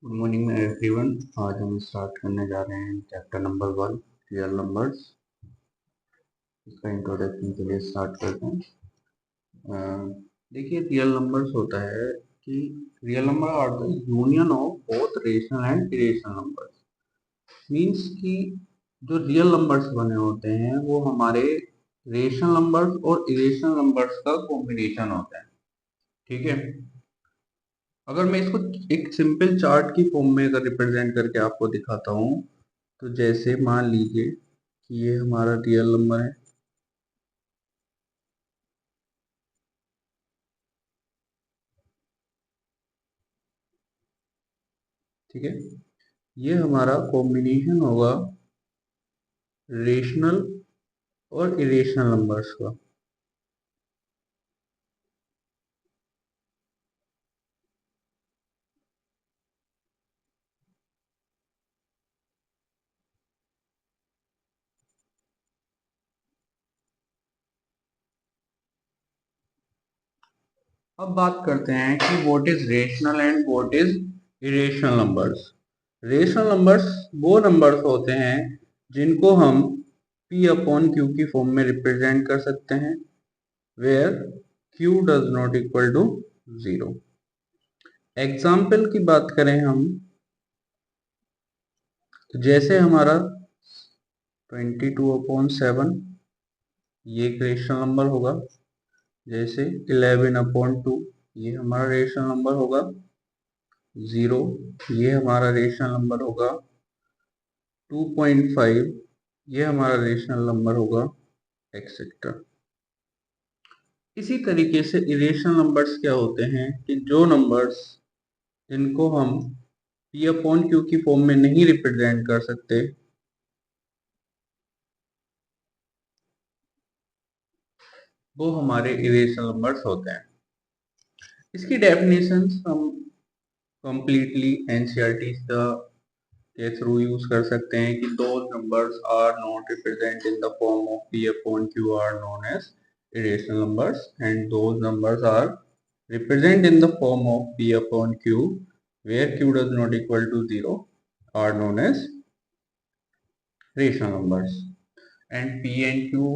Good morning everyone. आज हम start करने जा रहे हैं चैप्टर नंबर 1 रियल नंबर्स। इसका इंट्रोडक्शन के लिए स्टार्ट करते हैं। देखिए, रियल नंबर्स होता है कि real number are the union of both rational and irrational numbers. Means कि जो रियल नंबर्स बने होते हैं वो हमारे रेशनल नंबर्स और इरेशनल नंबर्स का कॉम्बिनेशन होता है। ठीक है, अगर मैं इसको एक सिंपल चार्ट की फॉर्म में अगर रिप्रेजेंट करके आपको दिखाता हूँ, तो जैसे मान लीजिए कि ये हमारा रियल नंबर है। ठीक है, ये हमारा कॉम्बिनेशन होगा रेशनल और इरेशनल नंबर्स का। अब बात करते हैं कि what is rational and what is irrational numbers. Rational numbers वो नंबर्स होते हैं जिनको हम p अपॉन क्यू की फॉर्म में रिप्रेजेंट कर सकते हैं, where q does not equal to 0। Example की बात करें हम, तो जैसे हमारा 22/7 ये एक रेशनल नंबर होगा। जैसे 11/2 ये हमारा रेशनल नंबर होगा। 0 ये हमारा रेशनल नंबर होगा। 2.5 ये हमारा रेशनल नंबर होगा, एक्सेट्रा। इसी तरीके से इरेशनल नंबर्स क्या होते हैं कि जो नंबर्स जिनको हम p अपॉन क्यू की फॉर्म में नहीं रिप्रेजेंट कर सकते, वो हमारे इरेशनल नंबर्स होते हैं। इसकी डेफिनेशंस हम कंप्लीटली एनसीईआरटी के थ्रू यूज कर सकते हैं कि दो numbers are not represent in the form of p upon q are known as irrational numbers, and those numbers are represent in the form of p upon q where q does not equal to 0 are known as rational numbers। and p and q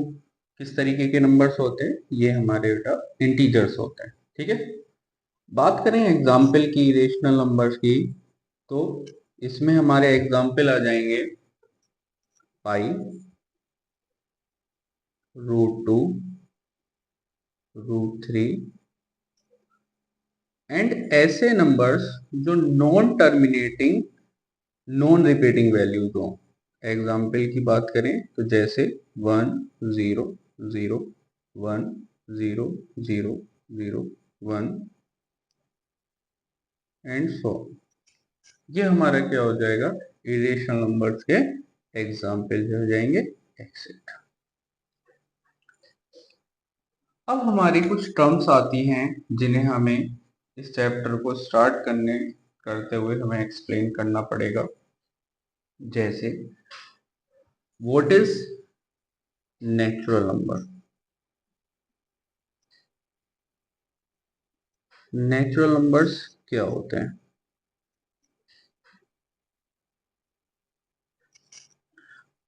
किस तरीके के numbers होते हैं, ये हमारे बेटा integers होते हैं। ठीक है, बात करें एग्जाम्पल की रेशनल नंबर्स की, तो इसमें हमारे एग्जाम्पल आ जाएंगे पाई, √2, √3 एंड ऐसे नंबर्स जो non terminating non repeating values हो। एग्जाम्पल की बात करें तो जैसे 1 0 0 1 0 0 0 1 एंड सो, ये हमारा क्या हो जाएगा, इरेशनल नंबर्स के एग्जाम्पल जो हो जाएंगे, एक्सेट्रा। अब हमारी कुछ टर्म्स आती हैं जिन्हें हमें इस चैप्टर को स्टार्ट करते हुए हमें एक्सप्लेन करना पड़ेगा। जैसे what is natural number. Natural numbers क्या होते हैं?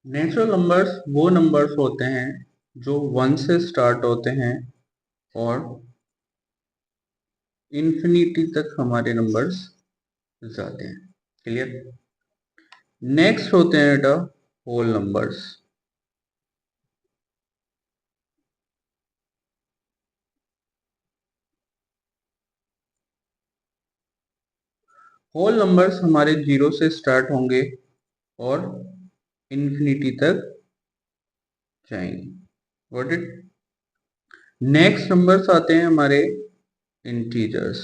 नेचुरल नंबर्स वो नंबर्स होते हैं जो 1 से स्टार्ट होते हैं और इन्फिनिटी तक हमारे नंबर्स जाते हैं। क्लियर? नेक्स्ट होते हैं बेटा होल नंबर्स। होल नंबर्स हमारे 0 से स्टार्ट होंगे और इन्फिनिटी तक जाएंगे। Got it? नेक्स्ट नंबर्स आते हैं हमारे इंटीजर्स।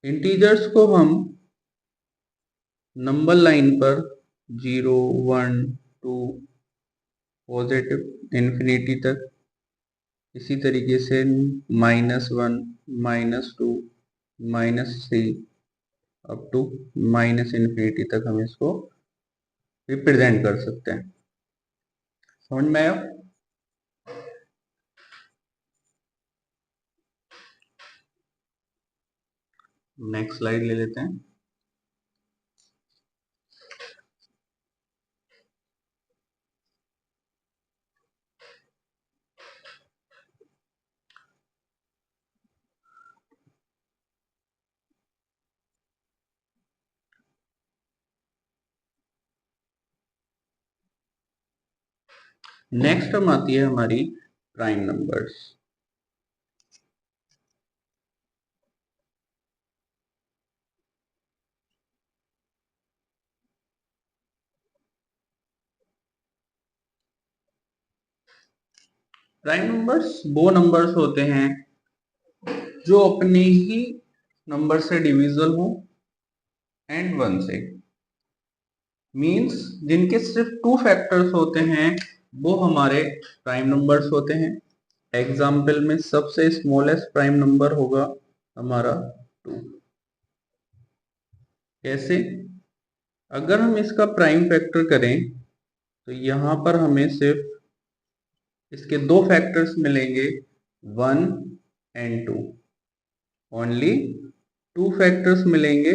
इंटीजर्स को हम नंबर लाइन पर 0 1 2 पॉजिटिव इन्फिनिटी तक, इसी तरीके से -1 -2 -3 अप टू माइनस इन्फिनिटी तक हम इसको रिप्रेजेंट कर सकते हैं। समझ में आया? नेक्स्ट स्लाइड ले लेते हैं। नेक्स्ट टर्म आती है हमारी प्राइम नंबर्स। प्राइम नंबर्स वो नंबर्स होते हैं जो अपने ही नंबर से डिविजिबल हो एंड वन से, मींस जिनके सिर्फ टू फैक्टर्स होते हैं वो हमारे प्राइम नंबर्स होते हैं। एग्जाम्पल में सबसे स्मॉलेस्ट प्राइम नंबर होगा हमारा 2। कैसे? अगर हम इसका प्राइम फैक्टर करें तो यहाँ पर हमें सिर्फ इसके दो फैक्टर्स मिलेंगे, 1 एंड 2। ओनली टू फैक्टर्स मिलेंगे,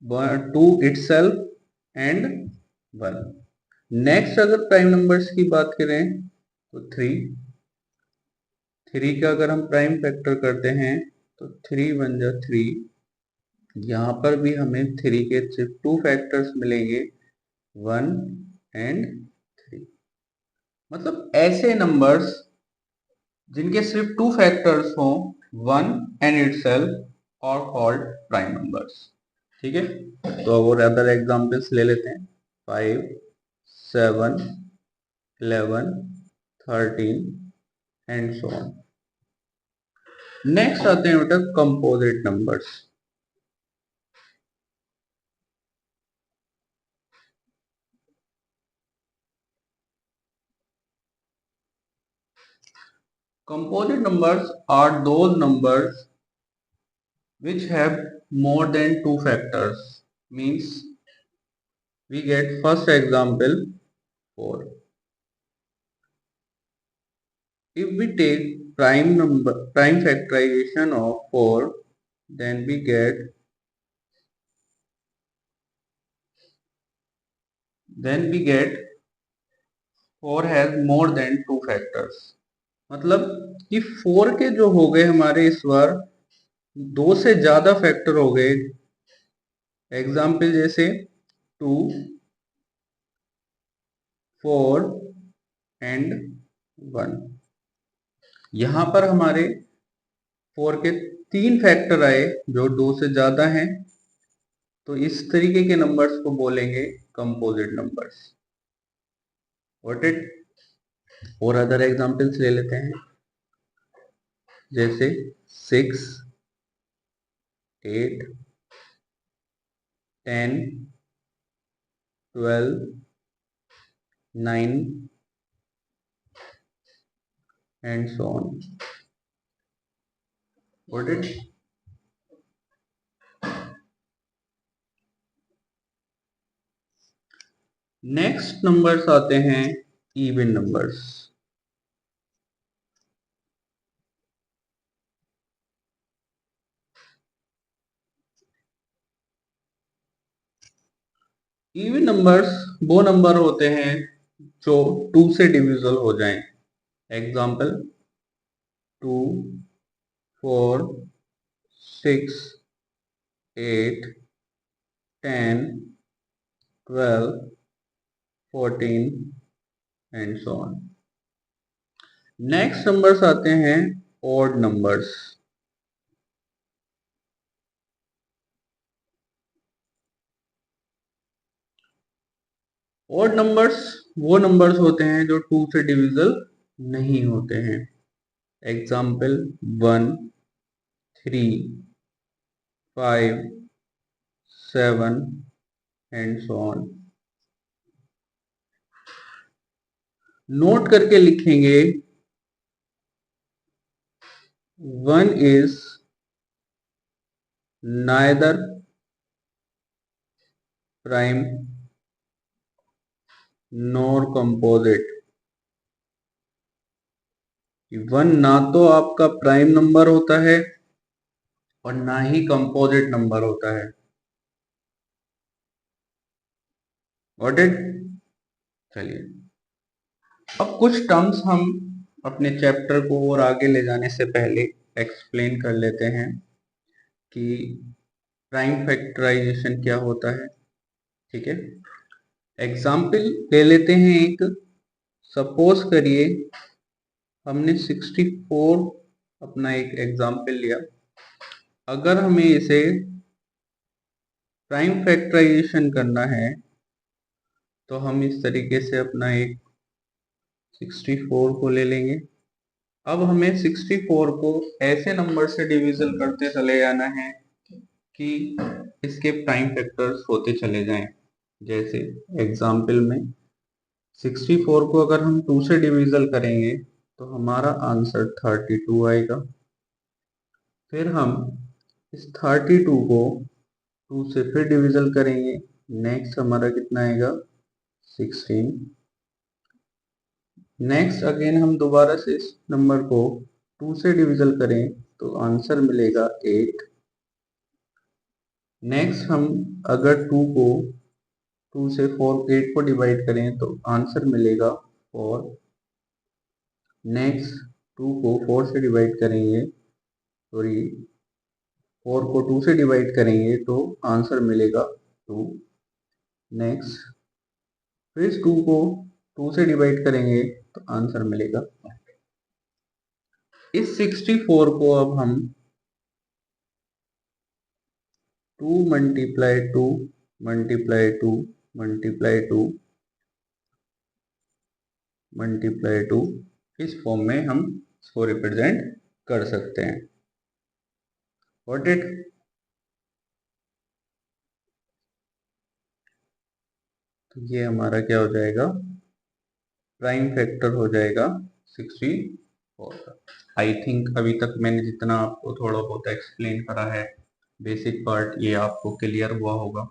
2 इटसेल्फ एंड 1। नेक्स्ट अगर प्राइम नंबर्स की बात करें तो 3 का अगर हम प्राइम फैक्टर करते हैं तो 3 1 जा 3। यहाँ पर भी हमें 3 के सिर्फ टू फैक्टर्स मिलेंगे, 1 एंड 3। मतलब ऐसे नंबर्स जिनके सिर्फ टू फैक्टर्स हों, 1 एंड इटसेल्फ, और कॉल्ड प्राइम नंबर्स। ठीक है, तो अब और अदर एग्जांपल्स ले लेते हैं। 5 7 11 13 एंड सो ऑन। नेक्स्ट आते हैं बेटा composite numbers. Composite numbers are those numbers which have more than two factors. Means we get first example 4. If we take prime factorization of 4, then we get 4 has more than two factors. मतलब कि 4 के जो हो गए हमारे इस बार 2 से ज्यादा फैक्टर हो गए। एग्जाम्पल जैसे 2 4 एंड 1। यहां पर हमारे 4 के 3 फैक्टर आए जो 2 से ज्यादा हैं, तो इस तरीके के नंबर्स को बोलेंगे कंपोजिट नंबर्स। What it. और अदर एग्जांपल्स ले लेते हैं, जैसे 6 8 10 12 9 and so on. What it. Next numbers आते हैं इवन नंबर्स। इवन नंबर्स वो नंबर होते हैं जो 2 से डिविजिबल हो जाएं। Example 2 4 6 8 10 12 14 and so on. Next numbers आते हैं ऑड नंबर्स। ऑड नंबर्स वो नंबर्स होते हैं जो 2 से डिविजिबल नहीं होते हैं। Example 1 3 5 7 and so on. Note करके लिखेंगे 1 is neither prime nor composite। 1 ना तो आपका प्राइम नंबर होता है और ना ही कंपोजिट नंबर होता है। Got it? चलिए, अब कुछ टर्म्स हम अपने चैप्टर को और आगे ले जाने से पहले एक्सप्लेन कर लेते हैं कि प्राइम फैक्टराइजेशन क्या होता है। ठीक है, एग्जाम्पल ले लेते हैं एक। सपोज करिए हमने 64 अपना एक एग्जाम्पल लिया। अगर हमें इसे प्राइम फैक्टराइजेशन करना है तो हम इस तरीके से अपना एक 64 को ले लेंगे। अब हमें 64 को ऐसे नंबर से डिविजन करते चले जाना है कि इसके प्राइम फैक्टर्स होते चले जाएं। जैसे एग्जाम्पल में 64 को अगर हम 2 से डिविजन करेंगे तो हमारा आंसर 32 आएगा। फिर हम इस 32 को 2 से फिर डिविजन करेंगे, नेक्स्ट हमारा कितना आएगा 16। नेक्स्ट अगेन हम दोबारा से इस नंबर को 2 से डिविजन करें तो आंसर मिलेगा 8। नेक्स्ट हम अगर 2 को 2 से 8 को डिवाइड करें तो आंसर मिलेगा 4। नेक्स्ट 2 को 4 से डिवाइड करेंगे, सॉरी 4 को 2 से डिवाइड करेंगे तो आंसर मिलेगा 2। नेक्स्ट फिर 2 को 2 से डिवाइड करेंगे तो आंसर मिलेगा 1। इस 64 को अब हम 2 मल्टीप्लाई 2 मल्टीप्लाई 2 मल्टीप्लाई 2 मल्टीप्लाई 2 इस फॉर्म में हम इसको रिप्रेजेंट कर सकते हैं। What it? तो ये हमारा क्या हो जाएगा, प्राइम फैक्टर हो जाएगा 64 का। आई थिंक अभी तक मैंने जितना आपको थोड़ा बहुत एक्सप्लेन करा है, बेसिक पार्ट ये आपको क्लियर हुआ होगा।